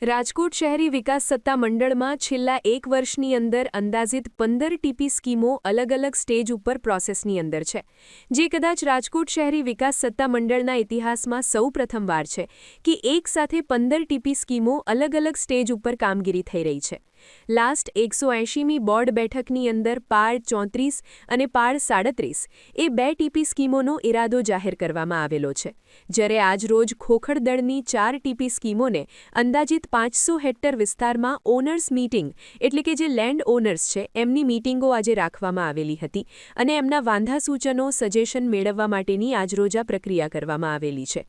રાજકોટ શહેરી વિકાસ સત્તા મંડળમાં છેલ્લા 1 વર્ષની અંદર અંદાજિત 15 ટીપી સ્કીમો અલગ અલગ સ્ટેજ ઉપર પ્રોસેસની અંદર છે, જે કદાચ રાજકોટ શહેરી વિકાસ સત્તા મંડળના ઇતિહાસમાં સૌ પ્રથમવાર છે કે એક સાથે 15 ટીપી સ્કીમો અલગ અલગ સ્ટેજ ઉપર કામગીરી થઈ રહી છે. લાસ્ટ 180મી બોર્ડ બેઠકની અંદર પાળ 34 અને પાળ 37 એ 2 ટીપી સ્કીમોનો ઇરાદો જાહેર કરવામાં આવેલો છે, જ્યારે આજરોજ ખોખરદળની 4 ટીપી સ્કીમોને અંદાજિત 500 હેક્ટર વિસ્તારમાં ઓનર્સ મીટિંગ એટલે કે જે લેન્ડ ઓનર્સ છે એમની મીટિંગો આજે રાખવામાં આવેલી હતી અને એમના વાંધા સૂચનો સજેશન મેળવવા માટેની આજરોજ આ પ્રક્રિયા કરવામાં આવેલી છે.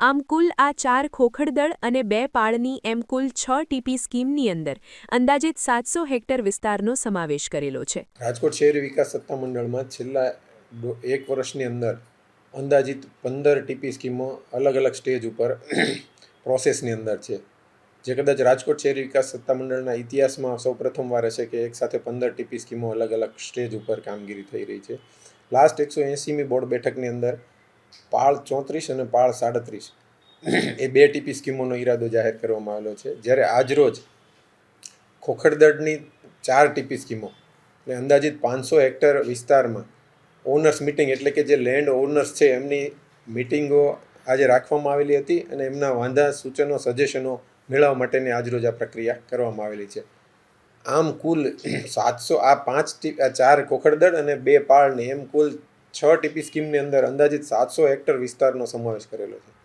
આમ કુલ આ 4 ખોખરદળ અને 2 પાળની એમ કુલ 6 ટીપી સ્કીમની અંદર અંદાજિત 700 હેક્ટર વિસ્તારનો સમાવેશ કરેલો છે. રાજકોટ શહેરી વિકાસ સત્તા મંડળમાં છેલ્લા 1 વર્ષની અંદર અંદાજિત 15 ટીપી સ્કીમો અલગ અલગ સ્ટેજ ઉપર પ્રોસેસની અંદર છે, જે કદાચ રાજકોટ શહેરી વિકાસ સત્તા મંડળના ઇતિહાસમાં સૌ પ્રથમવાર હશે કે એક સાથે 15 ટીપી સ્કીમો અલગ અલગ સ્ટેજ ઉપર કામગીરી થઈ રહી છે. લાસ્ટ 180મી બોર્ડ બેઠકની અંદર પાળ 34 અને પાળ 37 એ 2 ટીપી સ્કીમોનો ઇરાદો જાહેર કરવામાં આવેલો છે, જ્યારે આજરોજ ખોખરદળની 4 ટીપી સ્કીમો એટલે અંદાજિત 500 હેક્ટર વિસ્તારમાં ઓનર્સ મિટિંગ એટલે કે જે લેન્ડ ઓનર્સ છે એમની મિટિંગો આજે રાખવામાં આવેલી હતી અને એમના વાંધા સૂચનો સજેશનો મેળવવા માટેની આજરોજ આ પ્રક્રિયા કરવામાં આવેલી છે. આમ કુલ 700 આ 4 ખોખરદળ અને 2 પાળની એમ કુલ 6 ટીપી સ્કીમની અંદર અંદાજિત 700 હેક્ટર વિસ્તારનો સમાવેશ કરેલો છે.